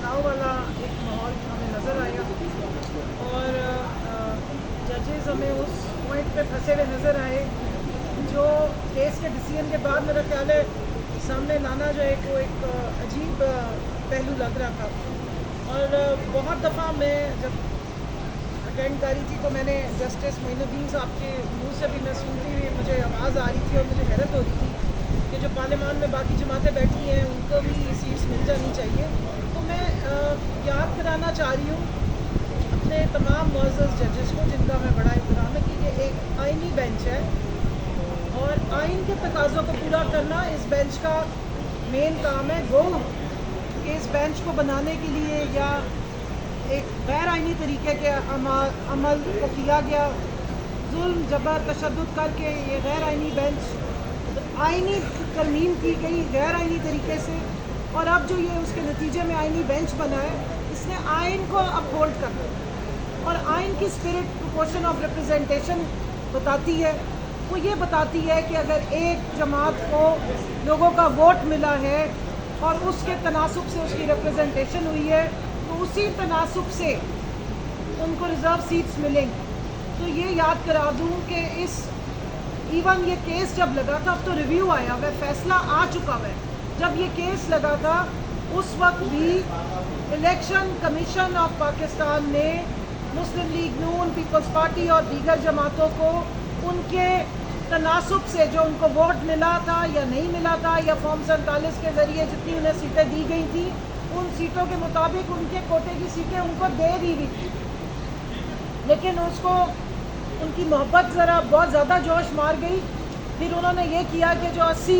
तनाव वाला एक माहौल हमें नज़र आया और जजेस हमें उस पॉइंट पे फंसे हुए नज़र आए जो केस के डिसीजन के बाद मेरा ख्याल है सामने लाना जो है वो एक अजीब पहलू लग रहा था। और बहुत दफ़ा मैं जब अटेंड कर रही थी तो मैंने जस्टिस मोइनुद्दीन साहब के मुंह से भी मैं सुनती हुई मुझे आवाज़ आ रही थी और मुझे हैरत हो रही थी कि जो पार्लियामान में बाकी जमातें बैठी हैं उनको भी सीट्स मिल जानी चाहिए। तो मैं याद कराना चाह रही हूँ अपने तमाम मुअज़्ज़ज़ जजेस को जिनका मैं बड़ा एहतराम है कि ये एक आइनी बेंच है और आइन के तकाज़ों को पूरा करना इस बेंच का मेन काम है। वो कि इस बेंच को बनाने के लिए या एक गैर आइनी तरीके के अमल को किया गया, जुल्म जबर तशद्दुद करके ये गैर आइनी बेंच आइनी तरमीम की गई गैर आइनी तरीके से और अब जो ये उसके नतीजे में आइनी बेंच बना है इसने आइन को अपहोल्ड करना और आइन की स्पिरिट प्रोपोर्शन ऑफ रिप्रेजेंटेशन बताती है। वो ये बताती है कि अगर एक जमात को लोगों का वोट मिला है और उसके तनासुब से उसकी रिप्रेजेंटेशन हुई है तो उसी तनासुब से उनको रिज़र्व सीट्स मिलेंगी। तो ये याद करा दूँ कि इस इवन ये केस जब लगा था, अब तो रिव्यू आया हुआ है, फैसला आ चुका है, जब ये केस लगा था उस वक्त भी इलेक्शन कमीशन ऑफ पाकिस्तान ने मुस्लिम लीग नून, पीपल्स पार्टी और दीगर जमातों को उनके तनासुब से जो उनको वोट मिला था या नहीं मिला था या फॉर्म 47 के ज़रिए जितनी उन्हें सीटें दी गई थी उन सीटों के मुताबिक उनके कोटे की सीटें उनको दे दी हुई थी, लेकिन उसको उनकी मोहब्बत ज़रा बहुत ज़्यादा जोश मार गई। फिर उन्होंने ये किया कि जो 80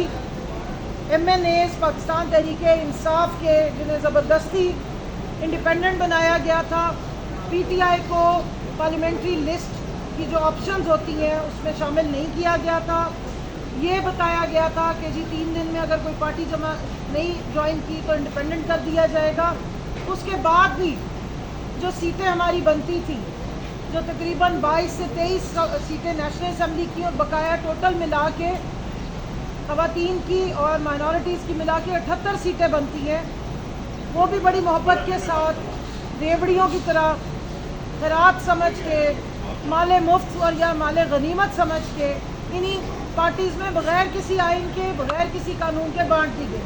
MNAs पाकिस्तान तहरीके इंसाफ के जिन्हें ज़बरदस्ती इंडिपेंडेंट बनाया गया था, PTI को पार्लियामेंट्री लिस्ट की जो ऑप्शंस होती हैं उसमें शामिल नहीं किया गया था। ये बताया गया था कि जी 3 दिन में अगर कोई पार्टी जमा नहीं ज्वाइन की तो इंडिपेंडेंट कर दिया जाएगा। उसके बाद भी जो सीटें हमारी बनती थी, जो तकरीबन 22 से 23 सीटें नेशनल असम्बली की और बकाया टोटल मिला के ख़वातीन की और माइनॉरिटीज़ की मिला के 78 सीटें बनती हैं, वो भी बड़ी मोहब्बत के साथ रेवड़ियों की तरह खैरात समझ के माले मुफ्त और या माले गनीमत समझ के इन्हीं पार्टीज़ में बग़ैर किसी आइन के बग़ैर किसी कानून के बांट दी गई।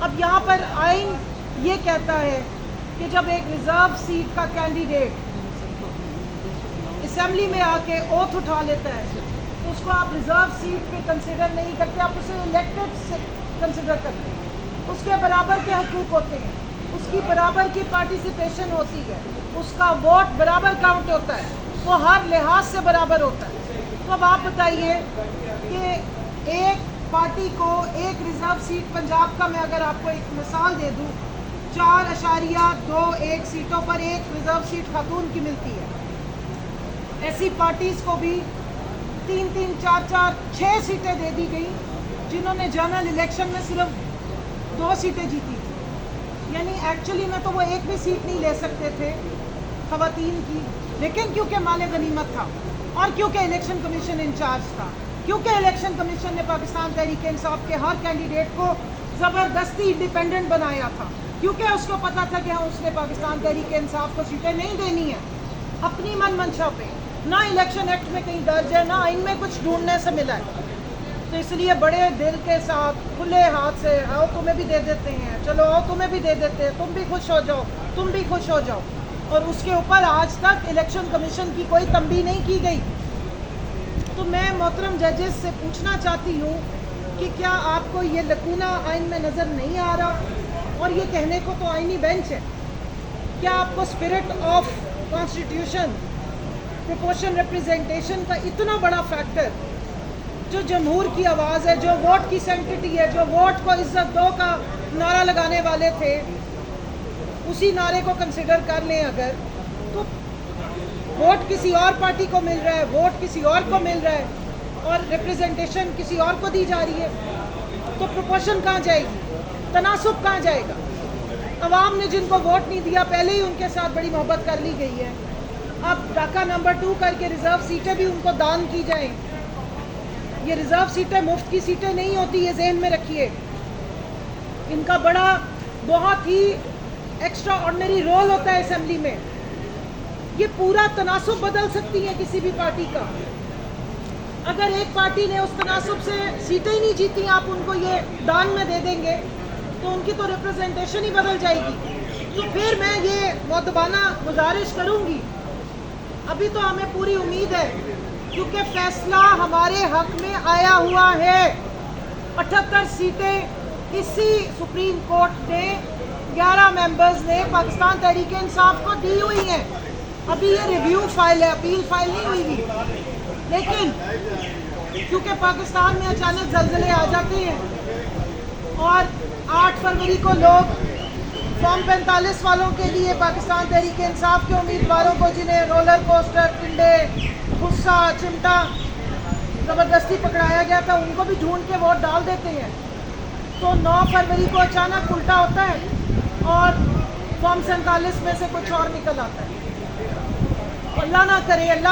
अब यहाँ पर आइन ये कहता है कि जब एक रिज़र्व सीट का कैंडिडेट असेंबली में आके ओथ उठा लेता है तो उसको आप रिज़र्व सीट पे कंसिडर नहीं करते, आप उसे इलेक्टेड से कंसिडर करते हैं। उसके बराबर के हकूक़ होते हैं, उसकी बराबर की पार्टिसिपेशन होती है, उसका वोट बराबर काउंट होता है, वो हर लिहाज से बराबर होता है। तो अब आप बताइए कि एक पार्टी को एक रिज़र्व सीट पंजाब का मैं अगर आपको एक मिसाल दे दूँ 4.21 सीटों पर एक रिज़र्व सीट खातून की मिलती है। ऐसी पार्टीज़ को भी 3-3, 4-4, 6 सीटें दे दी गई जिन्होंने जनरल इलेक्शन में सिर्फ 2 सीटें जीती थी, यानी एक्चुअली में तो वो एक भी सीट नहीं ले सकते थे ख़वातीन की, लेकिन क्योंकि माले गनीमत था और क्योंकि इलेक्शन कमीशन इंचार्ज था, क्योंकि इलेक्शन कमीशन ने पाकिस्तान तहरीक इंसाफ के हर कैंडिडेट को ज़बरदस्ती इंडिपेंडेंट बनाया था, क्योंकि उसको पता था कि हाँ उसने पाकिस्तान तहरीक इंसाफ को सीटें नहीं देनी है अपनी मन मंशा पे, ना इलेक्शन एक्ट में कहीं दर्ज है, ना आइन में कुछ ढूंढने से मिला है। तो इसलिए बड़े दिल के साथ खुले हाथ से आओ तुम्हें भी दे देते हैं, चलो आओ तुम्हें भी दे देते हैं, तुम भी खुश हो जाओ, तुम भी खुश हो जाओ, और उसके ऊपर आज तक इलेक्शन कमीशन की कोई तंबीह नहीं की गई। तो मैं मोहतरम जजेस से पूछना चाहती हूँ कि क्या आपको ये लकूना आइन में नज़र नहीं आ रहा? और ये कहने को तो आइनी बेंच है, क्या आपको spirit of constitution proportion representation का इतना बड़ा फैक्टर जो जमहूर की आवाज़ है, जो वोट की सेंटिटी है, जो वोट को इज्जत दो का नारा लगाने वाले थे, उसी नारे को कंसिडर कर लें अगर, तो वोट किसी और पार्टी को मिल रहा है, वोट किसी और को मिल रहा है और रिप्रेजेंटेशन किसी और को दी जा रही है, तो प्रोपोर्शन कहाँ जाएगी, तनासुब कहाँ जाएगा? अवाम ने जिनको वोट नहीं दिया पहले ही उनके साथ बड़ी मोहब्बत कर ली गई है, अब डाका नंबर 2 करके रिज़र्व सीटें भी उनको दान की जाएं। ये रिज़र्व सीटें मुफ्त की सीटें नहीं होती, ये जहन में रखिए। इनका बड़ा बहुत ही एक्स्ट्रा ऑर्डिनरी रोल होता है असेंबली में, ये पूरा तनासुब बदल सकती है किसी भी पार्टी का। अगर एक पार्टी ने उस तनासुब से सीटें ही नहीं जीती, आप उनको ये दान में दे देंगे तो उनकी तो रिप्रेजेंटेशन ही बदल जाएगी। तो फिर मैं ये मुअद्दबाना गुजारिश करूँगी, अभी तो हमें पूरी उम्मीद है क्योंकि फैसला हमारे हक में आया हुआ है। 78 सीटें इसी सुप्रीम कोर्ट ने 11 मेंबर्स ने पाकिस्तान तहरीक इंसाफ को दी हुई हैं। अभी ये रिव्यू फाइल है, अपील फाइल नहीं हुई थी, लेकिन क्योंकि पाकिस्तान में अचानक ज़लज़ले आ जाते हैं और 8 फरवरी को लोग फॉर्म 45 वालों के लिए पाकिस्तान तहरीक इंसाफ के उम्मीदवारों को, जिन्हें रोलर कोस्टर, टिंडे, गुस्सा, चिमटा ज़बरदस्ती पकड़ाया गया था, उनको भी ढूंढ के वोट डाल देते हैं। तो 9 फरवरी को अचानक उल्टा होता है और फॉर्म 47 में से कुछ और निकल आता है। अल्लाह ना करे, अल्लाह